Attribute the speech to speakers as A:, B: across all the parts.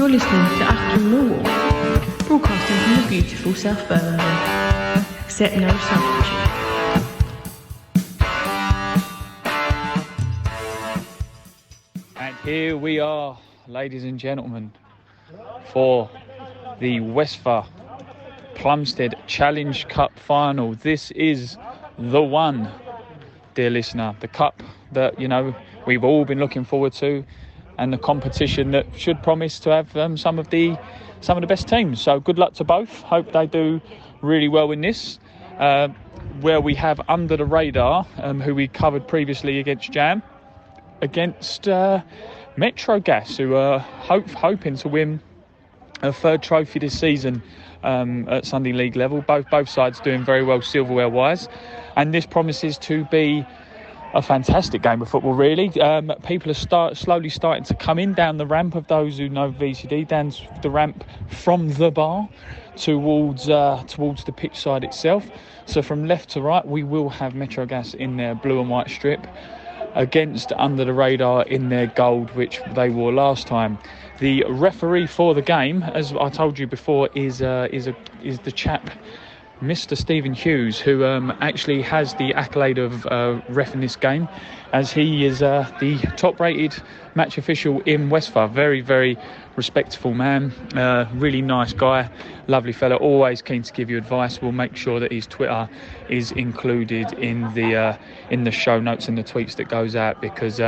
A: You're listening to Achtung Millwall, broadcasting from the beautiful South Birmingham. Accept no substitute.
B: And here we are, ladies and gentlemen, for the WESFA Plumstead Challenge Cup final. This is the one, dear listener, the cup that, you know, we've all been looking forward to, and the competition that should promise to have some of the best teams. So good luck to both. Hope they do really well in this. Where we have Under the Radar, who we covered previously against Jam, against Metrogas, who are hoping to win a third trophy this season at Sunday League level. Both sides doing very well silverware wise, and this promises to be a fantastic game of football, really. People are slowly starting to come in down the ramp, of those who know VCD, down the ramp from the bar towards the pitch side itself. So from left to right, we will have Metrogas in their blue and white strip against Under the Radar in their gold, which they wore last time. The referee for the game, as I told you before, is the chap Mr. Stephen Hughes, who actually has the accolade of ref in this game, as he is the top-rated match official in WESFA. Very, very respectful man, really nice guy, lovely fella, always keen to give you advice. We'll make sure that his Twitter is included in the show notes and the tweets that goes out, because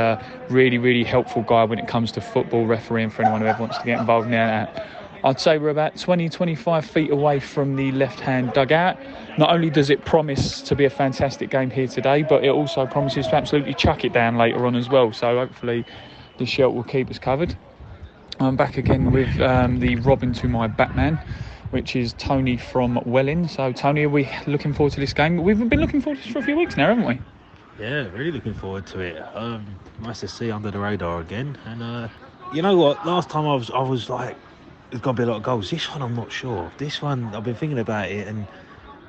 B: really, really helpful guy when it comes to football refereeing for anyone who ever wants to get involved in that. I'd say we're about 20-25 feet away from the left-hand dugout. Not only does it promise to be a fantastic game here today, but it also promises to absolutely chuck it down later on as well. So hopefully the shelter will keep us covered. I'm back again with the Robin to my Batman, which is Tony from Welling. So Tony, are we looking forward to this game? We've been looking forward to this for a few weeks now, haven't we?
C: Yeah, really looking forward to it. Nice to see Under the Radar again. And you know what? Last time I was like, there's going to be a lot of goals. This one, I'm not sure. This one, I've been thinking about it, and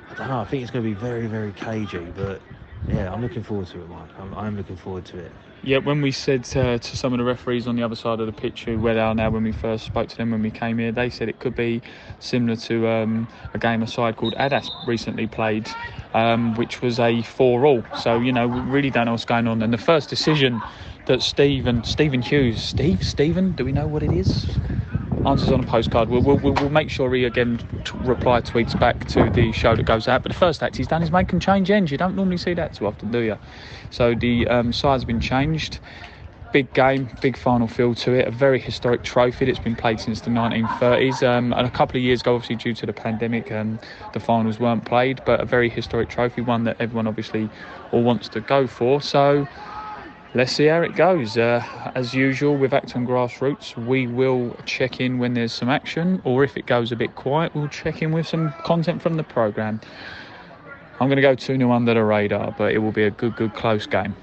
C: I don't know. I think it's going to be very, very cagey. But yeah, I'm looking forward to it, Mike. I'm looking forward to it.
B: Yeah, when we said to some of the referees on the other side of the pitch, where they are now, when we first spoke to them when we came here, they said it could be similar to a game a side called Adas recently played, which was a 4-4. So, you know, we really don't know what's going on. And the first decision that Stephen Hughes, Stephen, do we know what it is? Answers on a postcard. We'll make sure he again reply tweets back to the show that goes out. But the first act he's done is make them change ends. You don't normally see that too often, do you? So the side's been changed. Big game, big final feel to it. A very historic trophy that's been played since the 1930s. And a couple of years ago, obviously due to the pandemic, the finals weren't played. But a very historic trophy, one that everyone obviously all wants to go for. So let's see how it goes. As usual with Achtung Grassroots, we will check in when there's some action, or if it goes a bit quiet, we'll check in with some content from the programme. I'm going to go 2-0 Under the Radar, but it will be a good close game.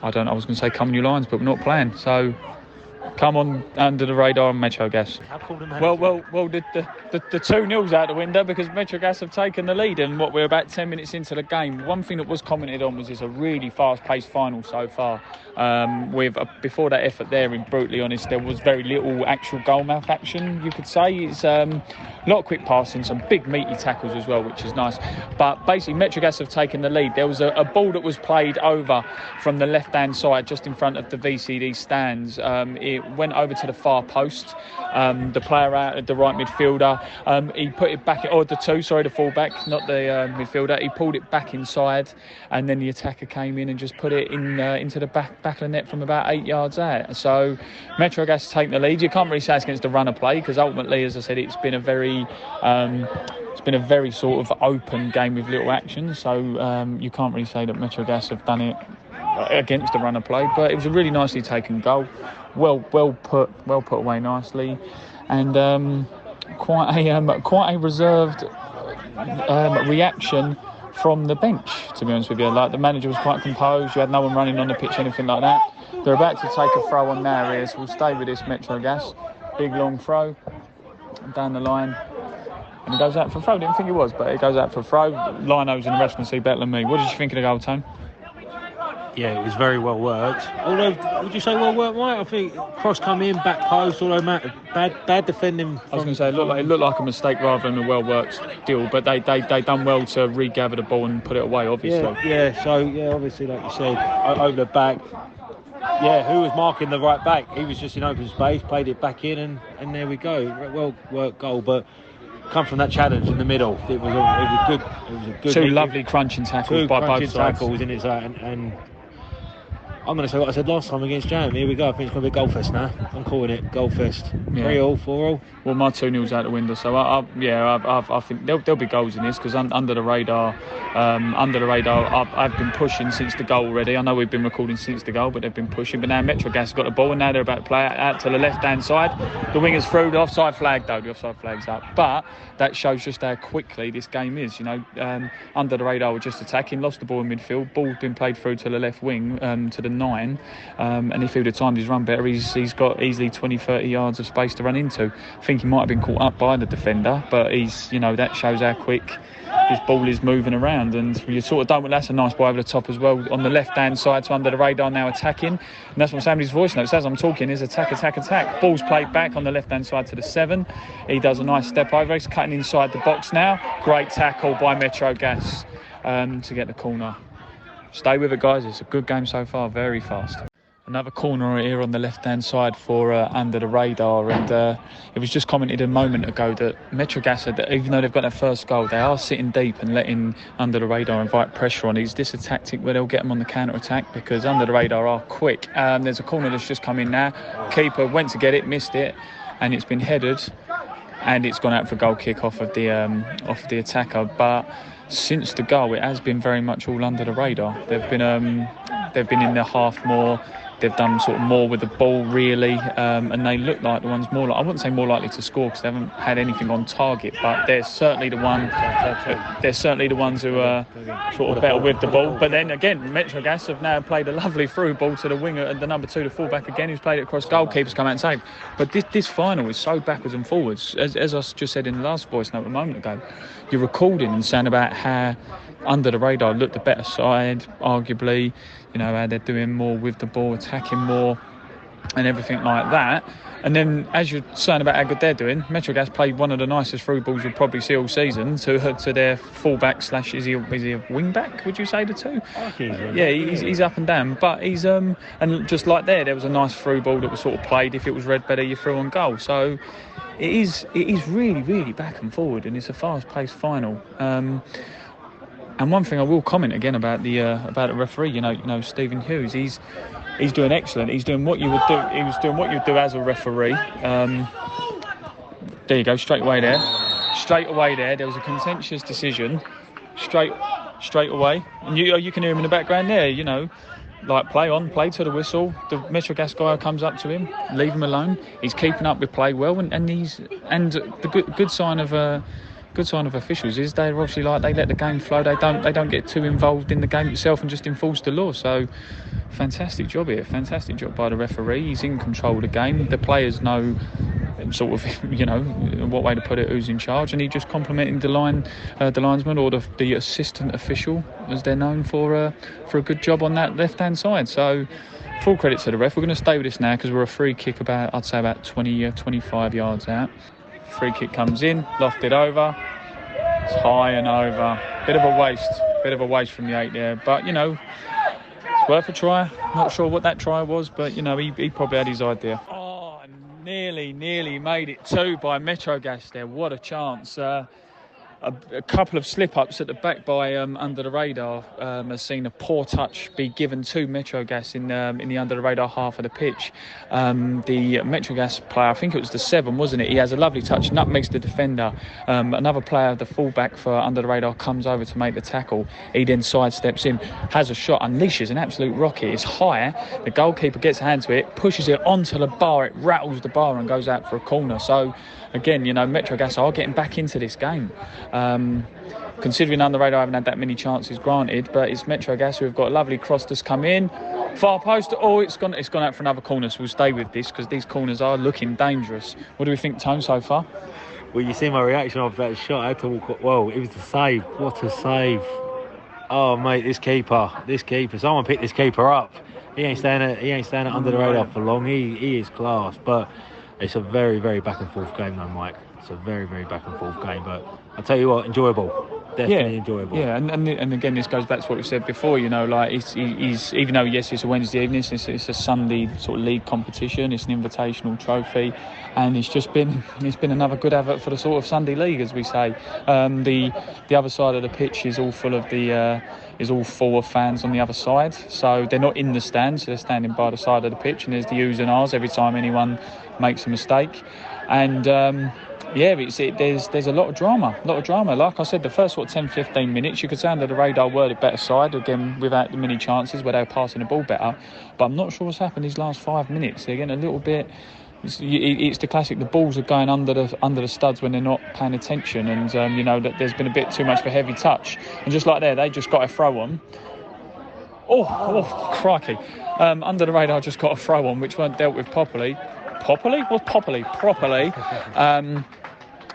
B: I was going to say come on you Lions, but we're not playing. So come on Under the Radar and Metrogas. Well, the 2-0's out the window, because Metrogas have taken the lead, and we're about 10 minutes into the game. One thing that was commented on was it's a really fast-paced final so far. Before that effort there, in brutally honest, there was very little actual goal mouth action, you could say. It's a lot of quick passing, some big meaty tackles as well, which is nice. But basically, Metrogas have taken the lead. There was a ball that was played over from the left-hand side, just in front of the VCD stands. It went over to the far post. The player out at the right midfielder, he put it back, the fullback, not the midfielder. He pulled it back inside, and then the attacker came in and just put it into the back of the net from about 8 yards out. So Metrogas take the lead. You can't really say it's against the runner play, because ultimately, as I said, it's been a very sort of open game with little action. So you can't really say that Metrogas have done it against the runner play, but it was a really nicely taken goal, well put away nicely, and quite a reserved reaction from the bench, to be honest with you. Like, the manager was quite composed. You had no one running on the pitch, anything like that. They're about to take a throw on now here, so we'll stay with this Metrogas. Big long throw down the line, and it goes out for a throw. Didn't think it was, but it goes out for a throw. Lino's in the restaurant see better than me. What did you think of the goal, Tone?
C: Yeah, it was very well worked. Although, would you say well worked, Mike? I think cross come in, back post, although bad defending.
B: I was going to say it looked like a mistake rather than a well-worked deal, but they done well to regather the ball and put it away, obviously.
C: Yeah. So, obviously, like you said, over the back. Yeah, who was marking the right back? He was just in open space, played it back in, and there we go. Well worked goal, but come from that challenge in the middle. It was a good.
B: Two lovely crunching tackles by both sides.
C: Tackles in its and I'm going to say what I said last time against Jam. Here we go. I think it's going to be a goal fest now. I'm calling it goal fest. 3-all, 4-all.
B: Well, my 2-0's out the window, so I think there'll be goals in this because under the radar, I've been pushing since the goal already. I know we've been recording since the goal, but they've been pushing. But now Metrogas has got the ball, and now they're about to play out to the left-hand side. The winger's through. The offside flag, though. The offside flag's up. But that shows just how quickly this game is. Under the radar were just attacking, lost the ball in midfield. Ball's been played through to the left wing, to the 9, and if he would have timed his run better, he's got easily 20-30 yards of space to run into. I think he might have been caught up by the defender, but that shows how quick this ball is moving around, and you sort of don't. That's a nice ball over the top as well on the left-hand side. So under the radar now attacking, and that's what I'm saying with his voice notes as I'm talking is attack. Ball's played back on the left-hand side to the 7. He does a nice step over. He's cutting inside the box now. Great tackle by Metrogas to get the corner. Stay with it, guys. It's a good game so far. Very fast. Another corner here on the left-hand side for under the radar, and it was just commented a moment ago that Metrogas, even though they've got their first goal, they are sitting deep and letting under the radar invite pressure on. Is this a tactic where they'll get them on the counter-attack? Because under the radar are quick. There's a corner that's just come in now. Keeper went to get it, missed it, and it's been headed, and it's gone out for a goal kick off of the attacker. But since the goal, it has been very much all under the radar. They've been in their half more. They've done sort of more with the ball, really, and they look like the ones I wouldn't say more likely to score because they haven't had anything on target, but they're certainly the ones who are sort of better with the ball. But then again, Metrogas have now played a lovely through ball to the winger and the number 2, the fullback again, who's played it across. Goalkeepers come out and save. But this final is so backwards and forwards. As I just said in the last voice note a moment ago, you're recording and saying about how under the radar looked the better side, arguably, how they're doing more with the ball, attacking more and everything like that. And then as you're saying about how good they're doing, Metrogas played one of the nicest through balls you'll probably see all season to their fullback / is he a wing back, would you say, the 2? He's up and down, but he's and just like there was a nice through ball that was sort of played. If it was read better, you threw on goal. So it is really, really back and forward, and it's a fast-paced final. And one thing I will comment again about the referee, Stephen Hughes, he's doing excellent. He's doing what you would do. He was doing what you'd do as a referee. There you go, straight away there. There was a contentious decision. Straight away. And you can hear him in the background there. Like play to the whistle. The Metrogas guy comes up to him, leave him alone. He's keeping up with play well, and the good sign of officials is they're obviously they let the game flow. They don't get too involved in the game itself and just enforce the law. So fantastic job here. Fantastic job by the referee. He's in control of the game. The players know sort of what way to put it, who's in charge, and he just complimented the linesman or the assistant official, as they're known, for a good job on that left-hand side. So full credit to the ref. We're going to stay with this now because we're a free kick about 25 yards out. Free kick comes in, lofted over. It's high and over. Bit of a waste from the 8 there, but it's worth a try. Not sure what that try was, but he probably had his idea. Oh, nearly made it 2 by Metrogas there. What a chance. A couple of slip-ups at the back by under the radar has seen a poor touch be given to Metrogas in the under the radar half of the pitch. The Metrogas player, I think it was the 7, wasn't it? He has a lovely touch, nutmegs the defender. Another player, the fullback for under the radar, comes over to make the tackle. He then sidesteps in, has a shot, unleashes an absolute rocket. It's high. The goalkeeper gets a hand to it, pushes it onto the bar. It rattles the bar and goes out for a corner. So again, Metrogas are getting back into this game. Considering under the radar I haven't had that many chances granted, but it's Metrogas who have got a lovely cross that's come in. Far post, it's gone out for another corner, so we'll stay with this because these corners are looking dangerous. What do we think, Tone, so far?
C: Well, you see my reaction of that shot. I had to walk. Whoa, it was a save. What a save. Oh mate, this keeper. Someone picked this keeper up. He ain't staying under the radar for long. He is class, but it's a very, very back and forth game, though, Mike. It's a very, very back and forth game, but I tell you what, enjoyable. Definitely enjoyable.
B: Yeah, and again, this goes back to what we said before. You know, like he's even though yes, it's a Wednesday evening, it's a Sunday sort of league competition. It's an invitational trophy, and it's been another good advert for the sort of Sunday league, as we say. The other side of the pitch is all full of is all full of fans on the other side. So they're not in the stands, they're standing by the side of the pitch, and there's the oohs and ahs every time anyone makes a mistake. And there's a lot of drama. Like I said, the first 10-15 minutes, you could say under the radar were the better side, again without the many chances where they were passing the ball better. But I'm not sure what's happened these last 5 minutes. They're getting a little bit. It's the classic. The balls are going under the studs when they're not paying attention, and that there's been a bit too much of a heavy touch. And just like there, they just got a throw on. Oh, crikey! Under the radar just got a throw on, which weren't dealt with properly. Properly.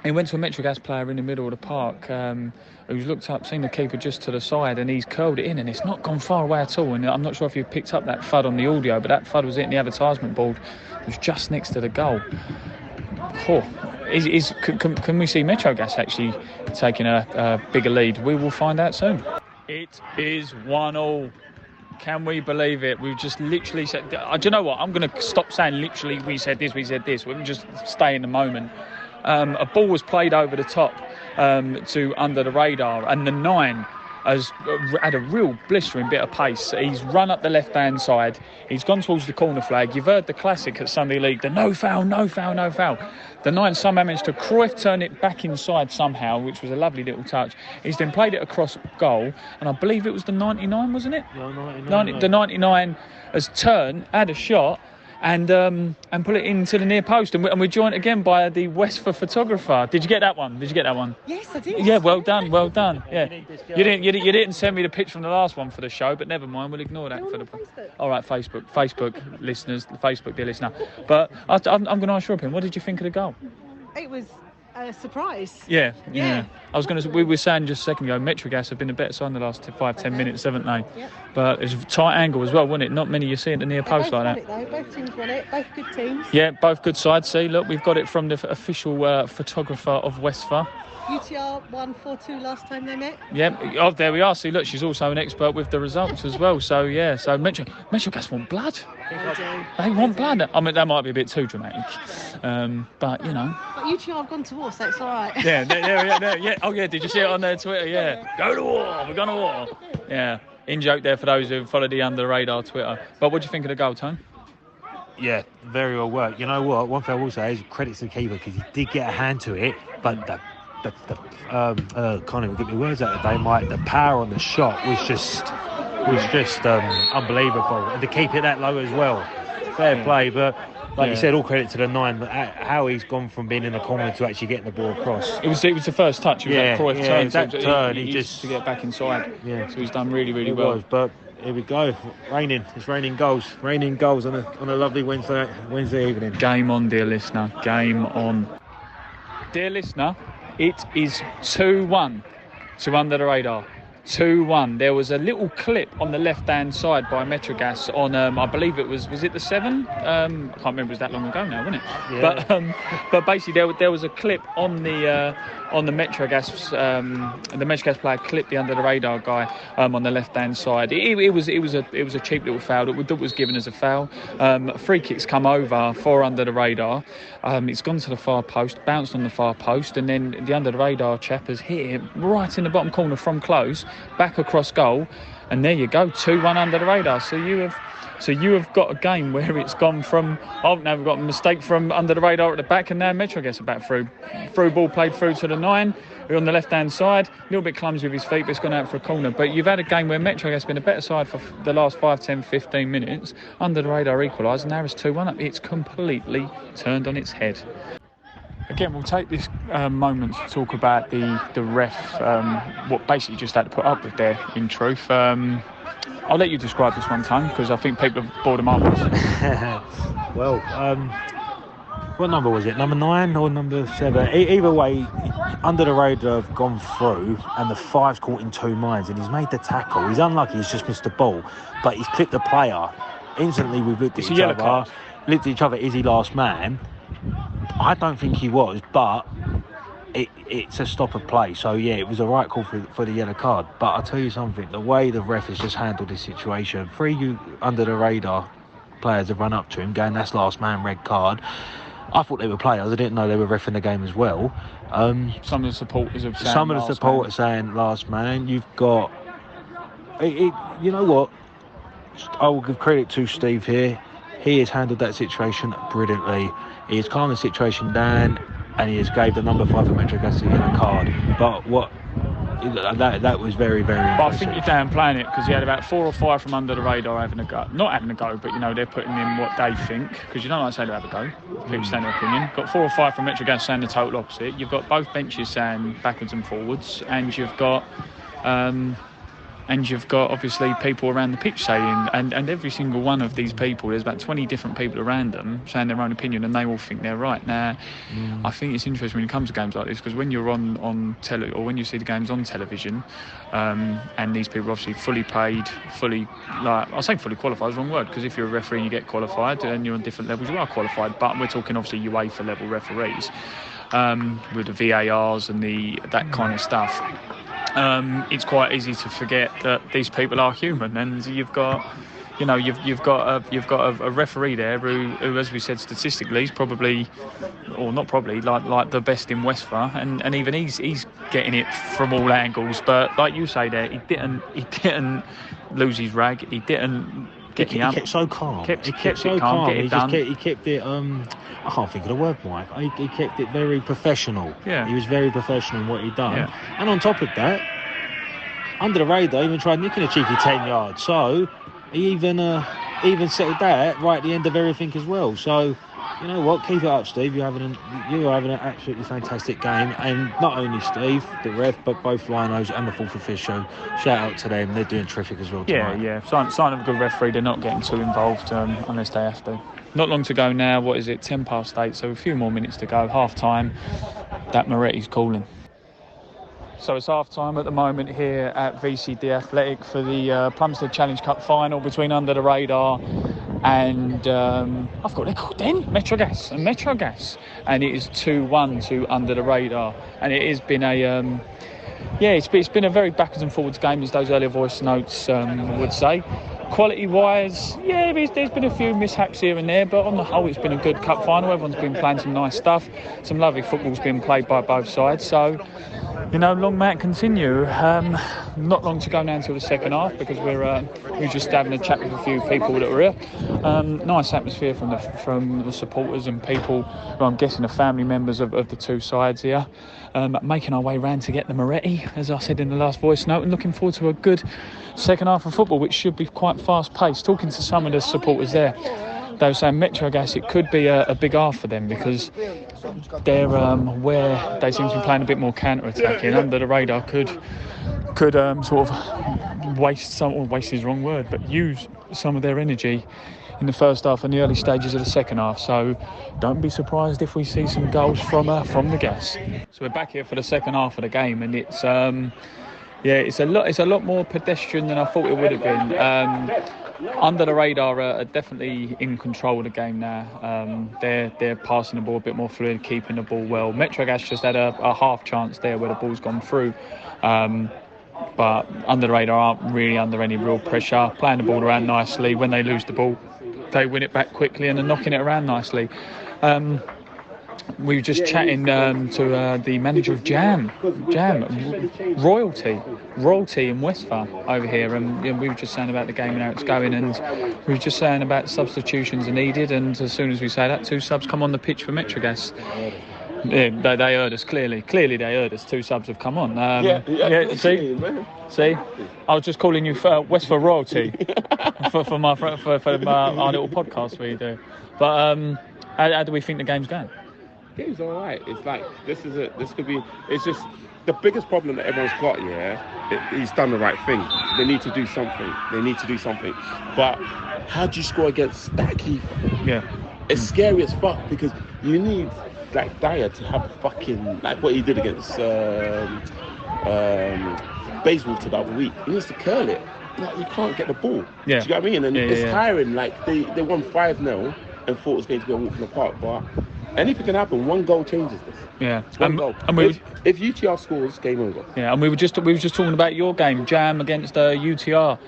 B: He went to a Metrogas player in the middle of the park who's looked up, seen the keeper just to the side, and he's curled it in, and it's not gone far away at all. And I'm not sure if you picked up that thud on the audio, but that thud was hitting the advertisement board. It was just next to the goal. Can we see Metrogas actually taking a bigger lead? We will find out soon. It is 1-1. Can we believe it? We've just literally said... Do you know what? I'm going to stop saying literally we said this. We can just stay in the moment. A ball was played over the top to under the radar, and the 9 has had a real blistering bit of pace. He's run up the left-hand side. He's gone towards the corner flag. You've heard the classic at Sunday League, the no foul. The 9 somehow managed to Cruyff turn it back inside somehow, which was a lovely little touch. He's then played it across goal, and I believe it was the 99, wasn't it?
C: Yeah, 99.
B: The 99 has turned, had a shot, and put it into the near post, and we're joined again by the WESFA photographer. Did you get that one?
D: Yes, I did.
B: Yeah, well done. Yeah, you didn't send me the pitch from the last one for the show, but never mind. We'll ignore that for the.
D: Facebook.
B: All right, Facebook listeners, Facebook dear listener. But I'm going to ask your opinion. What did you think of the goal?
D: It was a surprise.
B: Yeah. We were saying just a second ago, Metrogas have been a better side in the last 5-10 minutes, haven't they?
D: Yep.
B: But it's a tight angle as well, wasn't it? Not many you see at the near post like that.
D: Both teams won it. Both good teams.
B: Yeah, both good sides. See, look, we've got it from the official photographer of WESFA.
D: UTR won 4-2 last time they met.
B: Yeah, there we are. See, look, she's also an expert with the results as well. So, yeah, Metrogas want blood. They want blood. I mean, that might be a bit too dramatic. But, you know.
D: But UTR have gone to war, so it's all right.
B: Yeah. Oh, yeah, did you see it on their Twitter? Yeah. Go to war. We're going to war. Yeah. In-joke there for those who follow the under-the-radar Twitter. But what do you think of the goal, Tone?
C: Yeah, very well worked. You know what? One thing I will say is credits to the keeper because he did get a hand to it, but can't even get my words out today, Mike. The power on the shot was just unbelievable, and to keep it that low as well. Fair play, but like you said, all credit to the 9. How he's gone from being in the corner to actually getting the ball across. It was the first touch. It was that Cruyff turn. That turn, he just
B: to get back inside.
C: Yeah,
B: so he's done really well.
C: But here we go, It's raining goals on a lovely Wednesday evening.
B: Game on, dear listener. Game on, dear listener. It is 2-1 to Under the Radar. 2-1. There was a little clip on the left-hand side by Metrogas on, I believe it was it the 7? I can't remember, it was that long ago now, wasn't it? Yeah. But basically there was a clip on the Metrogas, the Metrogas player clipped the Under the Radar guy on the left-hand side. It was a cheap little foul that was given as a foul. Free kicks come over for Under the Radar. It's gone to the far post, bounced on the far post, and then the Under the Radar chap has hit it right in the bottom corner from close, back across goal, and there you go, 2-1 Under the Radar. So you have got a game where it's gone from, now we've got a mistake from Under the Radar at the back, and now Metrogas are back through ball played through to the 9. We're on the left-hand side, a little bit clumsy with his feet, but it's gone out for a corner. But you've had a game where Metrogas has been a better side for the last 5, 10, 15 minutes. Under the Radar equalised, and now it's 2-1 up. It's completely turned on its head. Again, we'll take this moment to talk about the ref, what basically just had to put up with there, in truth. I'll let you describe this one, Tone, because I think people have bored them up.
C: Well, What number was it? Number 9 or number 7? Either way, under the radar have gone through, and the 5's caught in 2 minds, and he's made the tackle. He's unlucky, he's just missed the ball, but he's clipped the player. Instantly, we've looked at each other. Is he last man? I don't think he was, but it's a stop of play. So yeah, it was the right call for the yellow card. But I'll tell you something: the way the ref has just handled this situation, 3 under the radar players have run up to him, going, "That's last man, red card." I thought they were players. I didn't know they were reffing the game as well.
B: Some of the supporters have
C: saying last man. You've got you know what? I will give credit to Steve here. He has handled that situation brilliantly. He has calmed the situation down, and he has gave the number 5 for Metrogas a yellow card. But that was very, very impressive.
B: But I think you're downplaying it, because you had about 4 or 5 from under the radar having a go. Not having a go, but they're putting in what they think, because you don't like to say they have a go. People say their opinion. Got 4 or 5 from Metrogas saying the total opposite. You've got both benches saying backwards and forwards, and you've got obviously people around the pitch saying, and every single one of these people, there's about 20 different people around them saying their own opinion, and they all think they're right. Now, I think it's interesting when it comes to games like this, because when you're on tele, or when you see the games on television, and these people are obviously fully paid, I'll say fully qualified is the wrong word, because if you're a referee and you get qualified and you're on different levels, you are qualified, but we're talking obviously UEFA level referees, with the VARs and that kind of stuff. It's quite easy to forget that these people are human, and you've got a referee there who, as we said, statistically, is probably, or not probably, like the best in WESFA, and even he's getting it from all angles. But like you say there, he didn't lose his rag. He didn't get the
C: He kept so calm. He kept
B: so calm.
C: He kept it. I can't think of the word, Mike. He kept it very professional.
B: Yeah.
C: He was very professional in what he'd done.
B: Yeah.
C: And on top of that, under the radar, even tried nicking a cheeky 10 yards. So he even settled that right at the end of everything as well. So you know what? Keep it up, Steve. You're having an absolutely fantastic game, and not only Steve, the ref, but both Linos and the fourth official. Shout out to them. They're doing terrific as well tonight.
B: Yeah. Sign of a good referee. They're not getting too involved unless they have to. Not long to go now. What is it? 8:10, so a few more minutes to go. Half time. That Moretti's calling. So it's half time at the moment here at VCD Athletic for the Plumstead Challenge Cup final between Under the Radar and I forgot they're called then, Metrogas, and it is 2-1 to Under the Radar, and it has been a it's been a very backwards and forwards game, as those earlier voice notes would say. Quality-wise, there's been a few mishaps here and there, but on the whole, it's been a good cup final. Everyone's been playing some nice stuff. Some lovely football's been played by both sides. So, long may it continue. Not long to go now until the second half, because we're just having a chat with a few people that were here. Nice atmosphere from the supporters and people who I'm guessing are family members of the two sides here. Making our way round to get the Moretti, as I said in the last voice note, and looking forward to a good second half of football, which should be quite fast-paced. Talking to some of the supporters there, they were saying Metrogas, it could be a big half for them, because they're where they seem to be playing a bit more counter-attacking. Under the Radar could sort of waste is the wrong word, but use some of their energy in the first half and the early stages of the second half. So don't be surprised if we see some goals from the Gas. So we're back here for the second half of the game, and it's a lot more pedestrian than I thought it would have been. Under the Radar are definitely in control of the game now. They're passing the ball a bit more fluid, keeping the ball well. Metrogas just had a half chance there where the ball's gone through. But Under the Radar aren't really under any real pressure, playing the ball around nicely. When they lose the ball, they win it back quickly and are knocking it around nicely. We were just chatting to the manager of Jam, Royalty in WESFA over here, and we were just saying about the game and how it's going, and we were just saying about substitutions are needed, and as soon as we say that, 2 subs come on the pitch for Metrogas. Yeah, they heard us clearly. Clearly, they heard us. 2 subs have come on. See, I was just calling you WESFA Royalty for our little podcast we do. But how do we think the game's going?
E: Game's all right. It's like this could be. It's just the biggest problem that everyone's got. He's done the right thing. They need to do something. But how do you score against that keeper?
B: Yeah.
E: It's scary as fuck, because You need like Dyer to have a fucking like what he did against Bayswater the other week. He needs to curl it. Like, you can't get the ball.
B: Yeah.
E: Do you get what I mean? And
B: Yeah,
E: it's
B: yeah.
E: tiring. Like they won 5-0 and thought it was going to be a walk in the park, but anything can happen. One goal changes this.
B: Yeah.
E: One goal.
B: And we
E: if UTR scores, game over.
B: Yeah, and we were just talking about your game, Jam against UTR,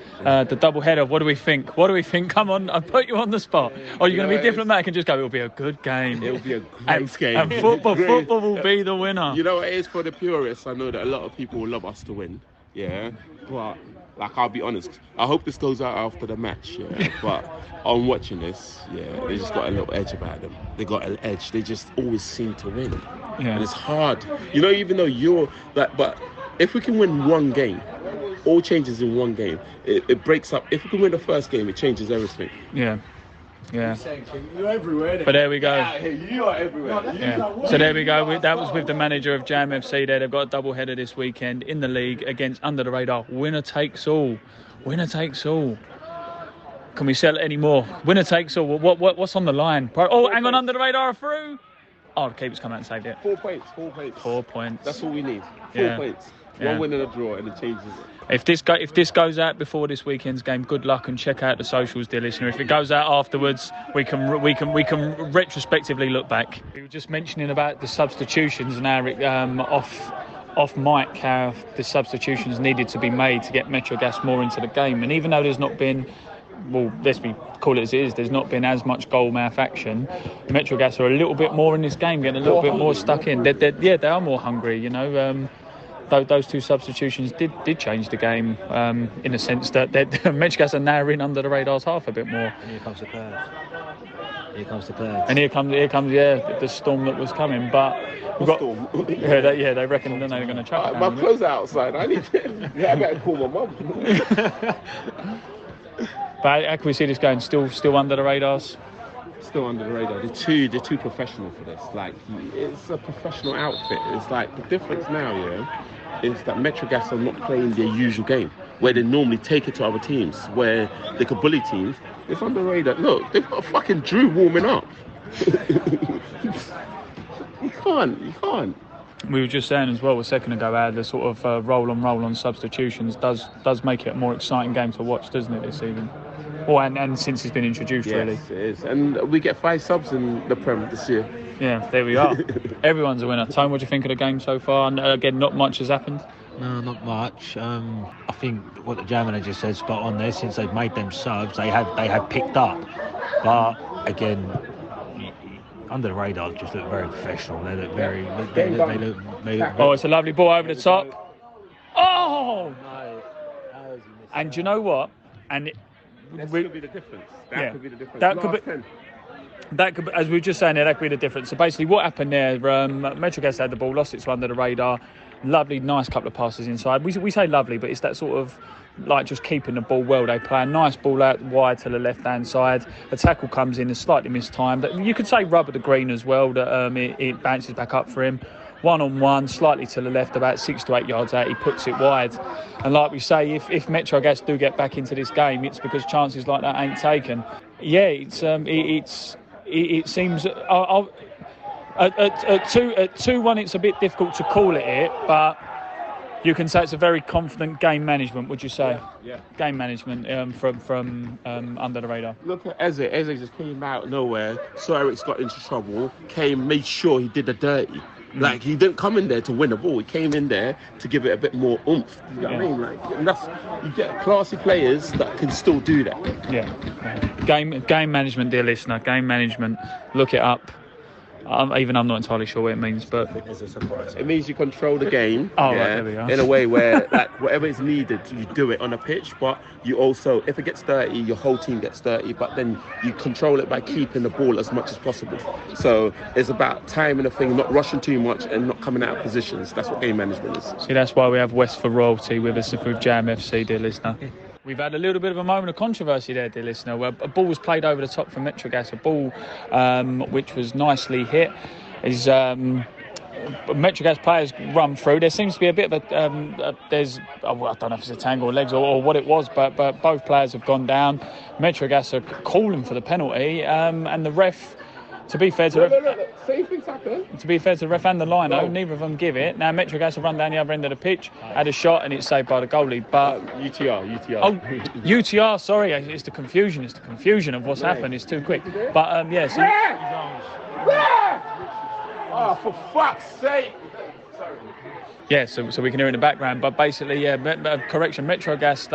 B: the double header. What do we think? Come on, I put you on the spot. Or you're going to be diplomatic and just go, it'll be a good game.
E: It'll be a great game.
B: And football will be the winner.
E: You know, it is for the purists. I know that a lot of people will love us to win. Yeah, but like I'll be honest, I hope this goes out after the match. Yeah, but on watching this, yeah, they just got a little edge about them. They got an edge. They just always seem to win, and it's hard. You know, even though you're like, but if we can win one game, all changes in one game. It breaks up. If we can win the first game, it changes everything.
B: Yeah. Yeah.
E: You're everywhere.
B: But there we go.
E: You are everywhere.
B: Yeah. So there we go. That was with the manager of Jam FC there. They've got a double header this weekend in the league against Under the Radar. Winner takes all. Winner takes all. Can we sell it any more? Winner takes all. What's on the line? Oh, hang on, Under the Radar are through. Oh, the keeper's come out and saved it.
E: 4 points. 4 points.
B: 4 points.
E: That's all we need. 4 points. One win and a draw, and it changes it.
B: If this goes out before this weekend's game, good luck and check out the socials, dear listener. If it goes out afterwards, we can retrospectively look back. We were just mentioning about the substitutions now off mic, how the substitutions needed to be made to get Metrogas more into the game. And even though there's not been, well, call it as it is, there's not been as much goal mouth action, Metrogas are a little bit more in this game, getting a little bit more stuck in. They are more hungry, you know. Those two substitutions did change the game in a sense that Metrogas are now in Under the Radar's half a bit more.
C: And here comes the clouds.
B: And here comes the storm that was coming. But we've got they reckon they're going to chuck it.
E: My clothes are outside. I better call my mum.
B: But how can we see this going? Still under the radars.
E: Still under the radar. They're too professional for this. Like, it's a professional outfit. It's like the difference now, is that Metrogas are not playing their usual game where they normally take it to other teams, where they could bully teams. It's under the radar. Look, they've got a fucking Drew warming up. You can't.
B: We were just saying as well a second ago how the sort of roll on substitutions does make it a more exciting game to watch, doesn't it, this season? Oh, and since it's been introduced, really.
E: Yes, it is. And we get 5 subs in the Prem this year.
B: Yeah, there we are. Everyone's a winner. Tone, what do you think of the game so far? And again, not much has happened.
C: No, not much. I think what the Jam manager said spot on there. Since they've made them subs, they have picked up. But again, Under the Radar just look very professional. They look very. They look
B: Oh, it's a lovely ball over the top. Oh! And do you know what? And
E: That could be the difference. Could be the difference.
B: That could be, as we were just saying there, that could be the difference. So basically what happened there, Metrogas had the ball, lost it to Under the Radar. Lovely, nice couple of passes inside. We say lovely, but it's that sort of like just keeping the ball well. They play a nice ball out wide to the left-hand side. The tackle comes in, is slightly mistimed. You could say rubber the green as well, that it bounces back up for him. 1-on-1, slightly to the left, about 6 to 8 yards out, he puts it wide. And like we say, if Metrogas do get back into this game, it's because chances like that ain't taken. Yeah, it seems at 2-1 it's a bit difficult to call it, but you can say it's a very confident game management, would you say?
E: Yeah. Game
B: management from Under the Radar.
E: Look at Eze. Eze just came out of nowhere, saw Eric's got into trouble, made sure he did the dirty. Like, he didn't come in there to win the ball. He came in there to give it a bit more oomph. You know what I mean? Like, and you get classy players that can still do that.
B: Yeah. Game management, dear listener. Game management. Look it up. I'm not entirely sure what it means, but
E: it means you control the game.
B: Right, there we are.
E: In a way where, like, whatever is needed, you do it on a pitch. But you also, if it gets dirty, your whole team gets dirty. But then you control it by keeping the ball as much as possible. So it's about timing the thing, not rushing too much, and not coming out of positions. That's what game management is.
B: See, that's why we have WESFA royalty with us with Jam FC, dear listener. We've had a little bit of a moment of controversy there, dear listener, where a ball was played over the top from Metrogas, a ball which was nicely hit. Metrogas players run through. There seems to be a bit of I don't know if it's a tangle of legs or what it was, but both players have gone down. Metrogas are calling for the penalty, and the ref to be fair to
E: Look. Same things happen.
B: the ref and the lino, neither of them give it. Now Metrogas have run down the other end of the pitch, had a shot, and it's saved by the goalie. But
E: UTR.
B: oh, UTR. Sorry, it's the confusion. It's the confusion of what's happened. It's too quick. But yes.
E: Oh, for fuck's sake!
B: Yeah, so we can hear in the background. But basically, correction. Metrogas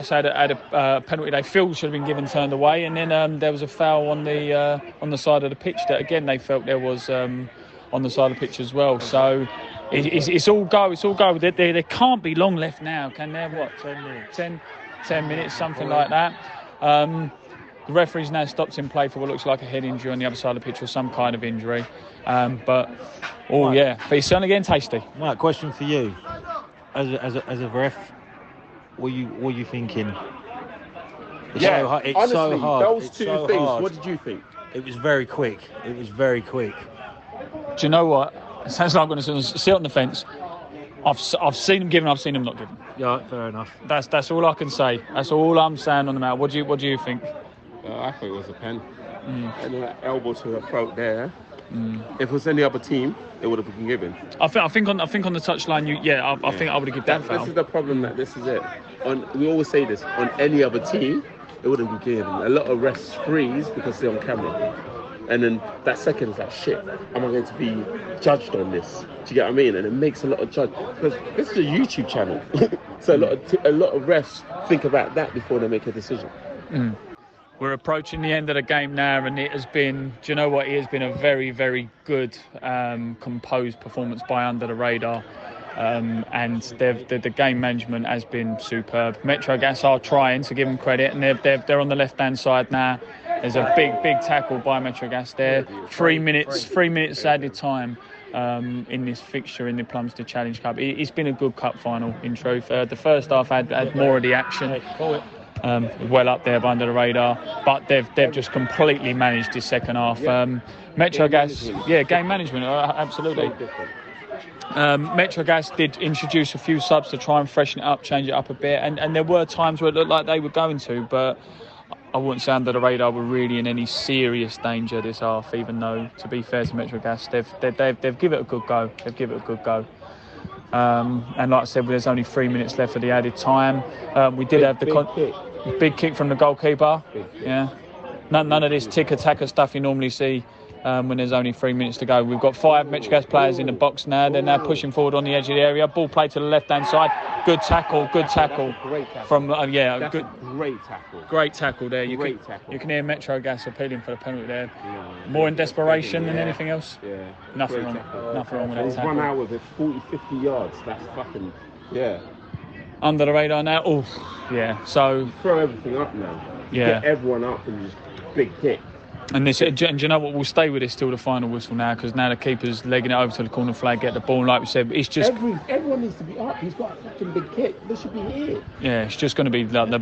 B: had a penalty they feel should have been given, turned away, and then there was a foul on the side of the pitch that again they felt there was on the side of the pitch as well. So it's all go. It's all go. There can't be long left now, can there? What? 10 minutes. 10 minutes, something like that. The referee's now stopped in play for what looks like a head injury on the other side of the pitch or some kind of injury. But it's certainly getting tasty.
C: Right, question for you, as a ref. What are you thinking? It's so hard. It's
E: honestly,
C: so hard.
E: those
C: It's
E: two
C: so
E: things.
C: hard.
E: What did you think?
C: It was very quick.
B: Do you know what? It sounds like I'm going to sit on the fence. I've seen them given. I've seen them not given.
C: Yeah, fair enough.
B: That's all I can say. That's all I'm saying on the matter. What do you think?
E: I thought it was a pen. And that elbow to the throat there. If it was any other team, it would have been given.
B: I think on the touchline, I think I would have given that foul.
E: This is the problem. This is it. We always say this. On any other team, it wouldn't be given. A lot of refs freeze because they're on camera, and then that second is like, shit. Am I going to be judged on this? Do you get what I mean? And it makes a lot of judge because this is a YouTube channel, so a lot of refs think about that before they make a decision.
B: We're approaching the end of the game now, and it has been, do you know what? It has been a very, very good, composed performance by Under the Radar. And the game management has been superb. Metrogas are trying, to give them credit, and they're on the left-hand side now. There's a big tackle by Metrogas there. 3 minutes added time in this fixture in the Plumstead Challenge Cup. It's been a good cup final, in truth. The first half had more of the action. Well up there by Under the Radar, but they've just completely managed this second half. Metrogas, game management, absolutely. Metrogas did introduce a few subs to try and freshen it up, change it up a bit, and there were times where it looked like they were going to, but I wouldn't say Under the Radar were really in any serious danger this half, even though, to be fair to Metrogas, they've given it a good go. And like I said, there's only 3 minutes left for the added time. We did have the big kick from the goalkeeper. Yeah, none of this tick-attacker stuff you normally see when there's only 3 minutes to go. We've got 5 Metrogas players in the box now. They're now pushing forward on the edge of the area. Ball played to the left-hand side. Good tackle.
E: Great tackle.
B: From great tackle there. You can hear Metrogas appealing for the penalty there. More in desperation than anything else.
E: Yeah.
B: Nothing wrong with that tackle.
E: Run out with it 40-50 yards. That's fucking
B: Under the Radar now. Oh, yeah. So
E: throw everything up now. Get everyone up and just big kick.
B: And do you know what? We'll stay with this till the final whistle now, because now the keeper's legging it over to the corner flag, get the ball. And like we said, it's just
E: everyone needs to be up. He's got a fucking big kick. They should be here.
B: Yeah, it's just going to be like the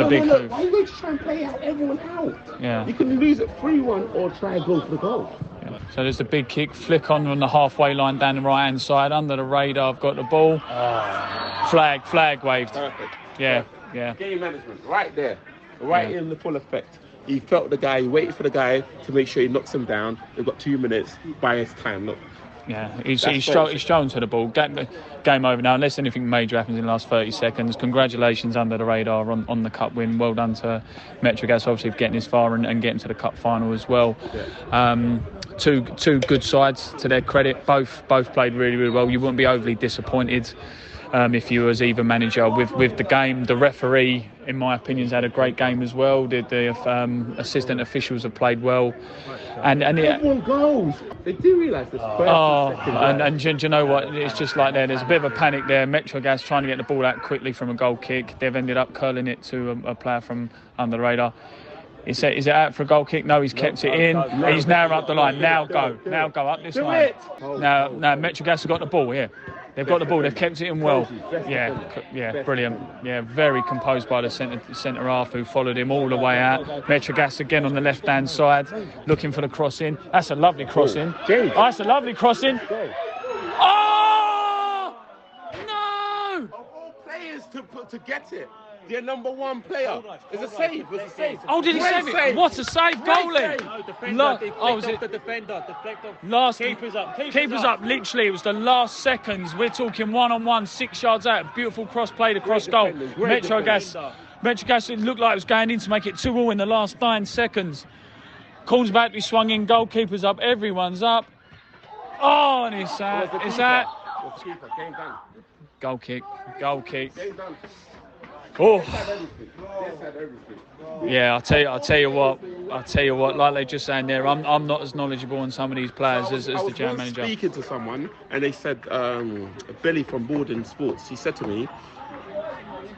B: big
E: move.
B: move.
E: Why are you going to try and play everyone out?
B: Yeah.
E: You can lose it 3-1 or try and go for the goal.
B: Yeah. So there's the big kick, flick on the halfway line down the right hand side. Under the Radar, I've got the ball. Flag waved.
E: Perfect.
B: Yeah.
E: Game management right there, in the full effect. He felt the guy, he waited for the guy to make sure he knocks him down. They've got 2 minutes, buy his time. Look.
B: Yeah, he's thrown to the ball. Game over now, unless anything major happens in the last 30 seconds. Congratulations Under the Radar on the cup win. Well done to Metrogas, obviously, for getting this far and getting to the cup final as well. Yeah. Two good sides, to their credit. Both played really, really well. You wouldn't be overly disappointed if you was either manager with the game. The referee, in my opinion, has had a great game as well. The assistant officials have played well, and
E: everyone goes. They do realise this.
B: And do you know what? It's just like that. There's a bit of a panic there. Metrogas trying to get the ball out quickly from a goal kick. They've ended up curling it to a player from Under the Radar. Is it out for a goal kick? No, he's kept it in. He's now up the line. Now go up this line. Now Metrogas have got the ball here. They've got the ball. They've kept it in well. Yeah, brilliant. Yeah, very composed by the centre half, who followed him all the way out. Metrogas again on the left-hand side, looking for the cross-in. That's a lovely cross-in. That's a lovely cross-in. Oh! No!
E: Of all players to get it. their number one player. It's a save. It's a save.
B: Oh, did he
E: Great
B: save it? What a save, goalie!
C: No, defender.
B: Lo-
C: Deflect
B: oh, was
C: off
B: it
C: the defender? Deflect off.
B: last?
C: Keeper's up.
B: Keeper's up. Literally, it was the last seconds. We're talking 1-on-1, 6 yards out. Beautiful cross played across goal.
E: defender, great
B: Metrogas, it looked like it was going in to make it 2-2 in the last 9 seconds. Corner's about to be swung in. Goalkeeper's up. Everyone's up. Oh, and it's out. It's out.
E: Keeper, game done.
B: Goal kick. Goal kick.
E: Game done.
B: Oh.
E: They had everything.
B: Yeah, I'll tell you what. Like they just saying there, I'm not as knowledgeable on some of these players as
E: I
B: the
E: was
B: general
E: once
B: manager.
E: speaking to someone, and they said Billy from Borden Sports. He said to me,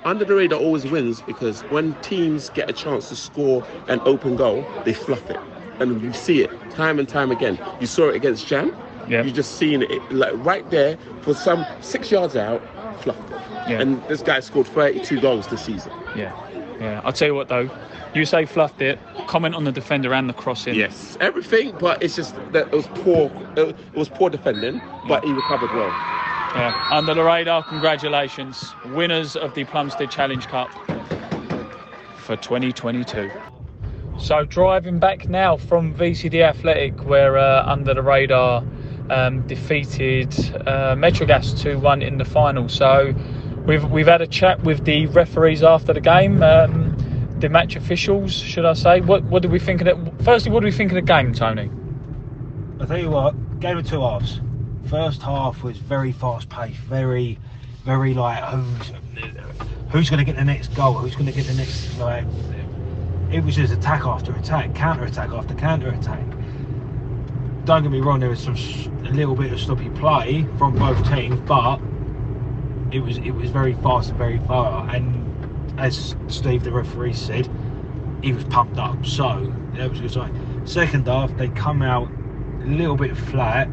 E: under the radar always wins because when teams get a chance to score an open goal, they fluff it, and you see it time and time again. You saw it against Jam.
B: Yeah.
E: You just seen it like right there for some 6 yards out, fluffed it.
B: Yeah.
E: And this guy scored 32 goals this season.
B: Yeah. I'll tell you what though, you say fluffed it. Comment on the defender and the crossing.
E: Yes, everything, but it's just that it was poor. It was poor defending, but he recovered well.
B: Yeah. Under the radar. Congratulations, winners of the Plumstead Challenge Cup for 2022. So driving back now from VCD Athletic, where Under the Radar defeated Metrogas 2-1 in the final. So we've had a chat with the referees after the game, the match officials, should I say. What did we think of it? Firstly, what do we think of the game, Tony?
C: I'll tell you what, game of two halves. First half was very fast paced, very like who's going to get the next goal, who's going to get the next, like, it was just attack after attack, counter attack after counter attack. Don't get me wrong, there was a little bit of sloppy play from both teams, but it was very fast and very thorough. And as Steve, the referee, said, he was pumped up, so that was a good sign. Second half, they come out a little bit flat,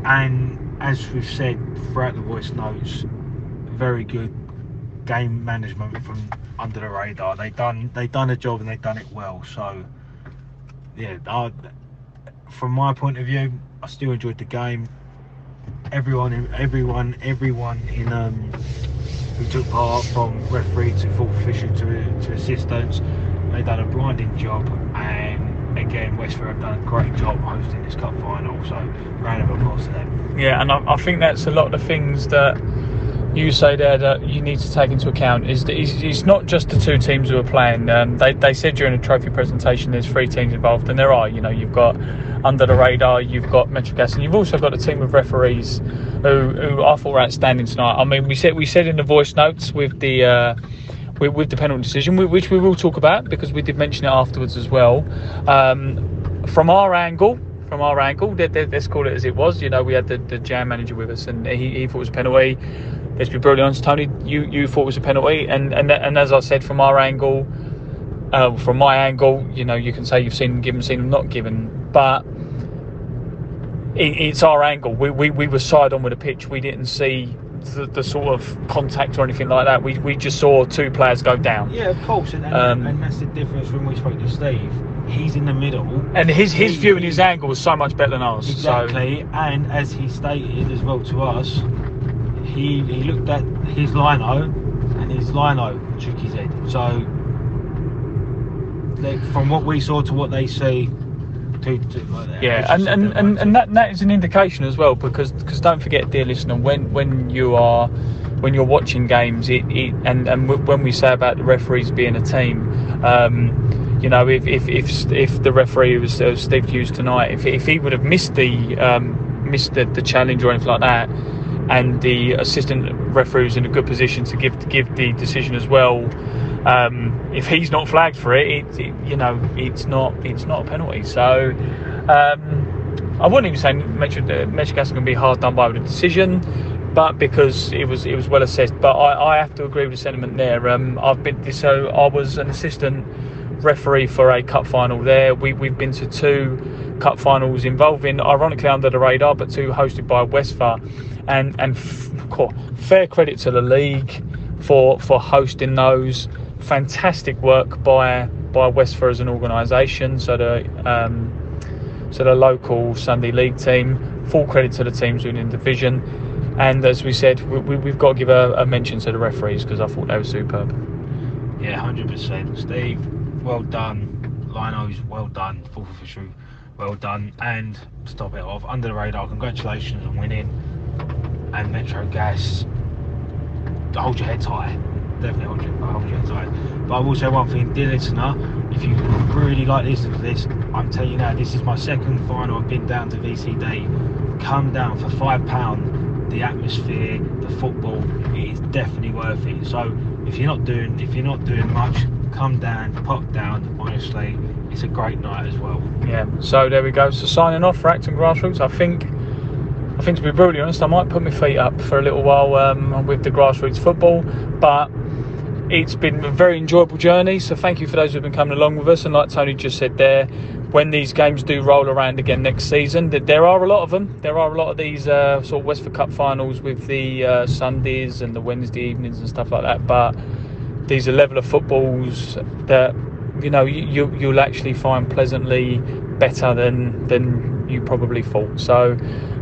C: and as we've said throughout the voice notes, very good game management from Under the Radar. They done a job and they done it well. So yeah, from my point of view, I still enjoyed the game. Everyone in who took part, from referee to fourth official to assistants, they done a blinding job. And again, WESFA have done a great job hosting this cup final. So round of applause to them.
B: Yeah, and I think that's a lot of the things that you say there that you need to take into account. Is that it's not just the two teams who are playing. They said during the trophy presentation there's 3 teams involved, and there are. You know, you've got Under the Radar, you've got Metrogas, and you've also got a team of referees who I thought were outstanding tonight. I mean, we said in the voice notes with the penalty decision, which we will talk about because we did mention it afterwards as well. From our angle, let's call it as it was. You know, we had the jam manager with us, and he thought it was a penalty. Let's be brutally honest, Tony. You thought it was a penalty, and as I said, from our angle, from my angle, you know, you can say you've seen them given, seen them not given, but it's our angle. We were side on with the pitch. We didn't see the sort of contact or anything like that. We just saw 2 players go down.
C: Yeah, of course, and that's the difference when we spoke to Steve. He's in the middle,
B: and his view and his angle was so much better than ours.
C: Exactly,
B: so.
C: And as he stated as well to us, he looked at his lino, and his lino shook his head. So from what we saw to what they see,
B: yeah, and that is an indication as well, because don't forget, dear listener, when you're watching games, and when we say about the referees being a team, you know, if the referee was Steve Hughes tonight, if he would have missed the challenge or anything like that, and the assistant referee was in a good position to give the decision as well, if he's not flagged for it, you know, it's not a penalty. So I wouldn't even say Metrogas is going to be hard done by with a decision, but because it was well assessed. But I have to agree with the sentiment there. I was an assistant referee for a cup final there. We've been to 2 cup finals involving, ironically, Under the Radar, but 2 hosted by WESFA, and fair credit to the league for hosting those. Fantastic work by WESFA as an organisation. So the local Sunday League team. Full credit to the teams winning the division. And as we said, we've got to give a mention to the referees because I thought they were superb.
C: Yeah, 100%. Steve, well done. Linos, well done. Fourth official, well done. And stop it off under the radar. Congratulations on winning. And Metrogas, hold your head high. Definitely hold your head high. But I will say one thing, dear listener, if you really like listening to this, I'm telling you now, this is my second final. I've been down to VCD. Come down for £5. The atmosphere, the football, it is definitely worth it. So if you're not doing much, come down, pop down. Honestly, it's a great night as well.
B: Yeah. So there we go. So signing off for Achtung Grassroots. I think to be brutally honest, I might put my feet up for a little while with the Grassroots football, but it's been a very enjoyable journey. So thank you for those who've been coming along with us. And like Tony just said there, when these games do roll around again next season, there are a lot of them. There are a lot of these sort of WESFA Cup finals with the Sundays and the Wednesday evenings and stuff like that. But these are level of footballs that you'll actually find pleasantly better than you probably thought. So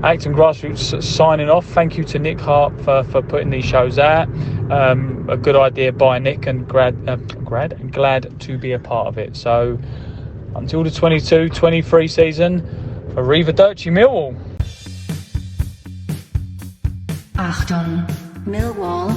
B: Achtung Grassroots signing off. Thank you to Nick Hart for putting these shows out. A good idea by Nick, and glad to be a part of it. So until the 22-23 season, arrivederci Millwall.
F: Achtung, Millwall.